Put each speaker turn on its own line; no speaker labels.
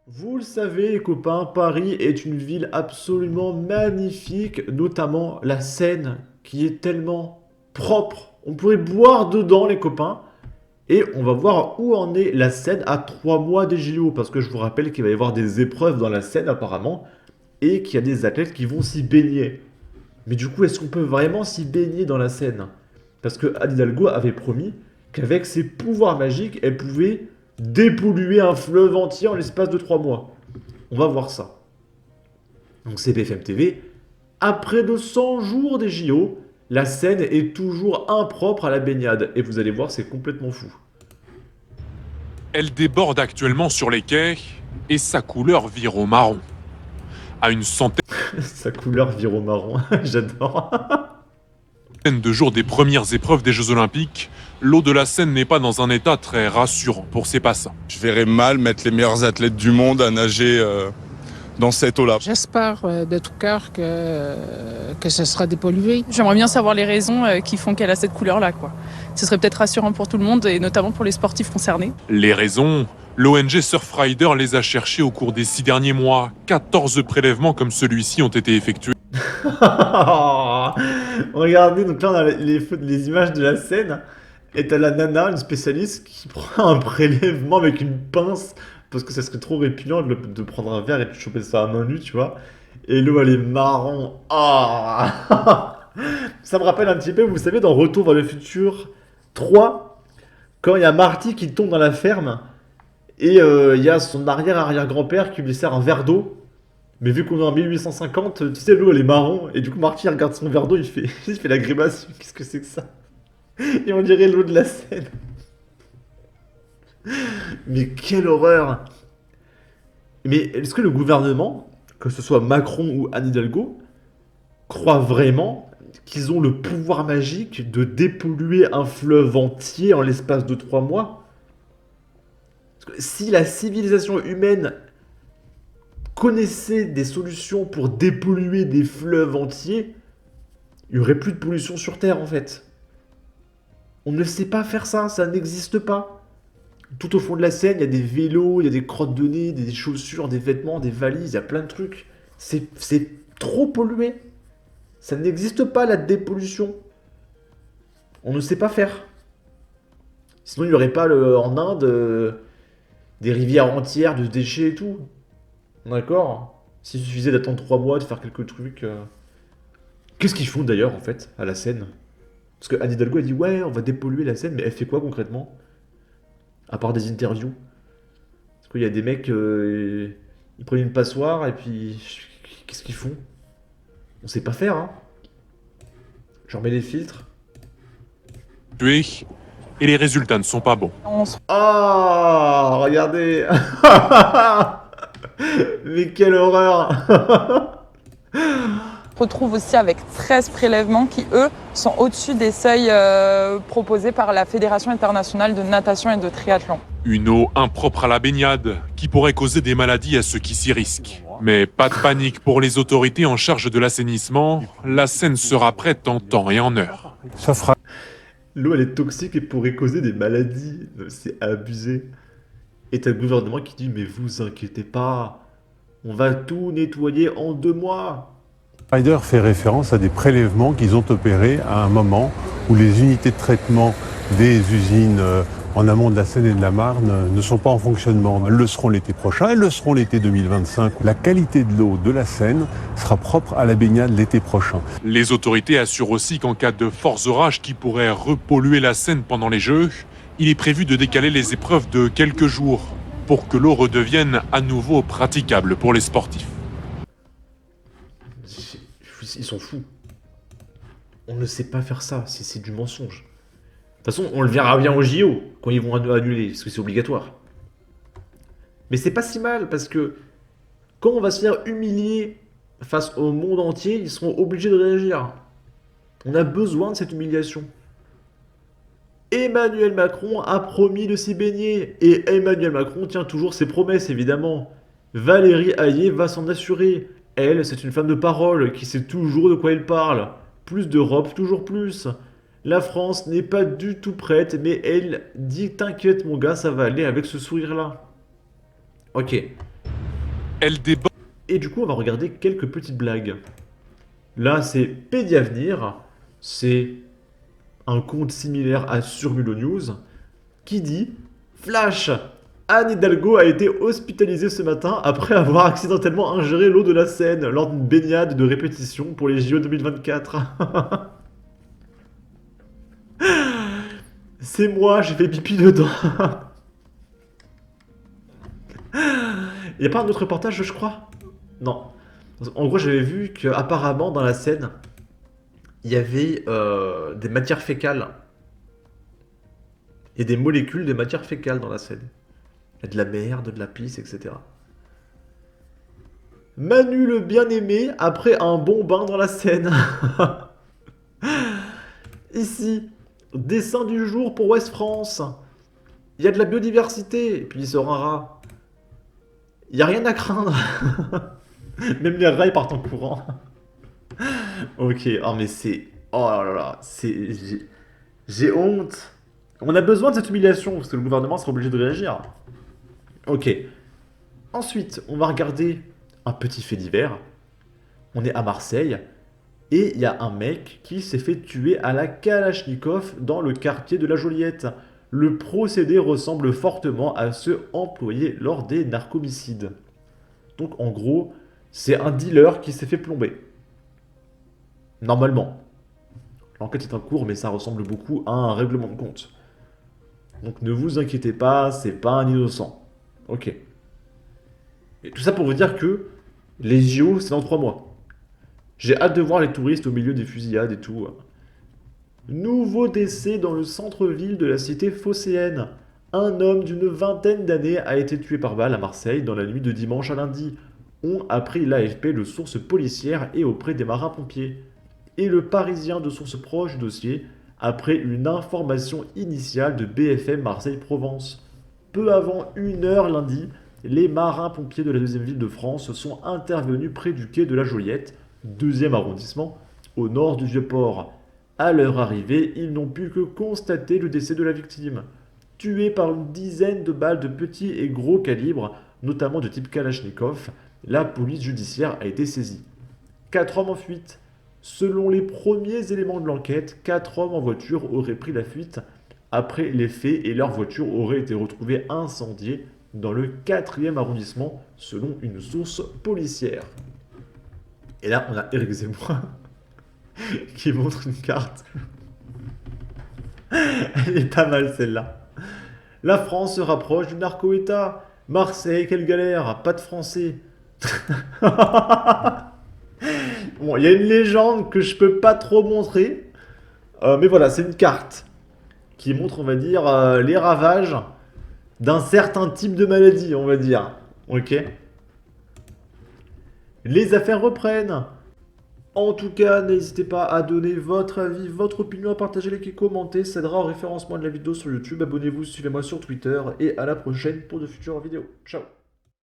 Vous le savez, les copains, Paris est une ville absolument magnifique, notamment la Seine, qui est tellement propre. On pourrait boire dedans, les copains, et on va voir où en est la Seine à 3 mois des JO, parce que je vous rappelle qu'il va y avoir des épreuves dans la Seine, apparemment, et qu'il y a des athlètes qui vont s'y baigner. Mais du coup, est-ce qu'on peut vraiment s'y baigner dans la Seine? Parce que Anne Hidalgo avait promis qu'avec ses pouvoirs magiques, elle pouvait dépolluer un fleuve entier en l'espace de 3 mois. On va voir ça. Donc c'est BFM TV. Après de 100 jours des JO, la Seine est toujours impropre à la baignade. Et vous allez voir, c'est complètement fou.
Elle déborde actuellement sur les quais et sa couleur vire au marron. À une centaine
Sa couleur vire au marron. J'adore.
de jours des premières épreuves des Jeux Olympiques, l'eau de la Seine n'est pas dans un état très rassurant pour ses passants.
Je verrais mal mettre les meilleurs athlètes du monde à nager dans cette eau-là.
J'espère de tout cœur que ce sera dépollué.
J'aimerais bien savoir les raisons qui font qu'elle a cette couleur-là, quoi. Ce serait peut-être rassurant pour tout le monde et notamment pour les sportifs concernés.
Les raisons, l'ONG Surfrider les a cherchées au cours des 6 derniers mois. 14 prélèvements comme celui-ci ont été effectués.
Regardez, donc là on a les images de la Seine. Et t'as la nana, une spécialiste, qui prend un prélèvement avec une pince. Parce que ça serait trop répugnant de prendre un verre et de choper ça à main nue, tu vois. Et l'eau, elle est marron. Ah. Ça me rappelle un petit peu, vous savez, dans Retour vers le futur 3, quand il y a Marty qui tombe dans la ferme, et il y a son arrière-arrière-grand-père qui lui sert un verre d'eau. Mais vu qu'on est en 1850, tu sais, l'eau, elle est marron. Et du coup, Marty regarde son verre d'eau, il fait la grimace. Qu'est-ce que c'est que ça? Et on dirait l'eau de la Seine. Mais quelle horreur! Mais est-ce que le gouvernement, que ce soit Macron ou Anne Hidalgo, croit vraiment qu'ils ont le pouvoir magique de dépolluer un fleuve entier en l'espace de 3 mois? Parce que si la civilisation humaine connaissait des solutions pour dépolluer des fleuves entiers, il n'y aurait plus de pollution sur Terre en fait. On ne sait pas faire ça, ça n'existe pas. Tout au fond de la Seine, il y a des vélos, il y a des crottes de nez, des chaussures, des vêtements, des valises, il y a plein de trucs. C'est trop pollué. Ça n'existe pas la dépollution. On ne sait pas faire. Sinon, il n'y aurait pas en Inde des rivières entières de déchets et tout. D'accord? S'il suffisait d'attendre 3 mois, de faire quelques trucs. Qu'est-ce qu'ils font d'ailleurs en fait à la Seine? Parce que Anne Hidalgo a dit ouais, on va dépolluer la Seine, mais elle fait quoi concrètement? À part des interviews. Parce qu'il y a des mecs, ils prennent une passoire et puis qu'est-ce qu'ils font? On sait pas faire, hein. Je remets les filtres.
Et les résultats ne sont pas bons.
Ah, regardez. Mais quelle horreur.
Retrouve aussi avec 13 prélèvements qui, eux, sont au-dessus des seuils proposés par la Fédération internationale de natation et de triathlon.
Une eau impropre à la baignade qui pourrait causer des maladies à ceux qui s'y risquent. Mais pas de panique pour les autorités en charge de l'assainissement, la Seine sera prête en temps et en heure.
L'eau, elle est toxique et pourrait causer des maladies. C'est abusé. Et t'as le gouvernement qui dit, mais vous inquiétez pas, on va tout nettoyer en 2 mois.
Ryder fait référence à des prélèvements qu'ils ont opérés à un moment où les unités de traitement des usines en amont de la Seine et de la Marne ne sont pas en fonctionnement. Elles le seront l'été prochain, elles le seront l'été 2025. La qualité de l'eau de la Seine sera propre à la baignade l'été prochain.
Les autorités assurent aussi qu'en cas de forts orages qui pourraient repolluer la Seine pendant les Jeux, il est prévu de décaler les épreuves de quelques jours pour que l'eau redevienne à nouveau praticable pour les sportifs.
Ils sont fous. On ne sait pas faire ça, c'est du mensonge. De toute façon, on le verra bien au JO, quand ils vont annuler, parce que c'est obligatoire. Mais c'est pas si mal, parce que quand on va se faire humilier face au monde entier, ils seront obligés de réagir. On a besoin de cette humiliation. Emmanuel Macron a promis de s'y baigner. Et Emmanuel Macron tient toujours ses promesses, évidemment. Valérie Hayé va s'en assurer. Elle, c'est une femme de parole qui sait toujours de quoi elle parle. Plus d'Europe, toujours plus. La France n'est pas du tout prête, mais elle dit t'inquiète mon gars, ça va aller avec ce sourire-là. Ok.
Elle déborde
Et du coup, on va regarder quelques petites blagues. Là, c'est Pédiavenir. C'est un compte similaire à Surmulo News qui dit Flash, Anne Hidalgo a été hospitalisée ce matin après avoir accidentellement ingéré l'eau de la Seine lors d'une baignade de répétition pour les JO 2024. C'est moi, j'ai fait pipi dedans. Il n'y a pas un autre reportage, je crois? Non. En gros, j'avais vu qu'apparemment, dans la Seine, il y avait des matières fécales. Il y a des molécules de matières fécales dans la Seine. Il y a de la merde, de la pisse, etc. Manu le bien-aimé après un bon bain dans la Seine. Ici, dessin du jour pour Ouest France. Il y a de la biodiversité, et puis il sort un rat. Il n'y a rien à craindre. Même les rats ils partent en courant. Ok, oh mais c'est... Oh là là, c'est... J'ai honte. On a besoin de cette humiliation, parce que le gouvernement sera obligé de réagir. Ok. Ensuite, on va regarder un petit fait divers. On est à Marseille, et il y a un mec qui s'est fait tuer à la Kalachnikov dans le quartier de la Joliette. Le procédé ressemble fortement à ceux employés lors des narcomicides. Donc en gros, c'est un dealer qui s'est fait plomber. Normalement. L'enquête est en cours, mais ça ressemble beaucoup à un règlement de compte. Donc ne vous inquiétez pas, c'est pas un innocent. Ok. Et tout ça pour vous dire que les JO, c'est dans 3 mois. J'ai hâte de voir les touristes au milieu des fusillades et tout. Nouveau décès dans le centre-ville de la cité phocéenne. Un homme d'une vingtaine d'années a été tué par balle à Marseille dans la nuit de dimanche à lundi. Ont appris l'AFP de sources policières et auprès des marins-pompiers. Et le Parisien de sources proches du dossier, après une information initiale de BFM Marseille-Provence. Peu avant 1h lundi, les marins-pompiers de la deuxième ville de France sont intervenus près du quai de la Joliette, 2e arrondissement, au nord du Vieux-Port. À leur arrivée, ils n'ont pu que constater le décès de la victime. Tué par une dizaine de balles de petits et gros calibre, notamment de type Kalachnikov, la police judiciaire a été saisie. 4 hommes en fuite. Selon les premiers éléments de l'enquête, 4 hommes en voiture auraient pris la fuite après les faits et leur voiture aurait été retrouvée incendiée dans le 4e arrondissement, selon une source policière. Et là, on a Éric Zemmour qui montre une carte. Elle est pas mal celle-là. La France se rapproche du narco-état. Marseille, quelle galère, pas de Français. Bon, il y a une légende que je peux pas trop montrer. Mais voilà, c'est une carte qui montre, on va dire, les ravages d'un certain type de maladie, on va dire. Ok. Les affaires reprennent. En tout cas, n'hésitez pas à donner votre avis, votre opinion, à partager, liker, commenter. Ça aidera au référencement de la vidéo sur YouTube. Abonnez-vous, suivez-moi sur Twitter. Et à la prochaine pour de futures vidéos. Ciao.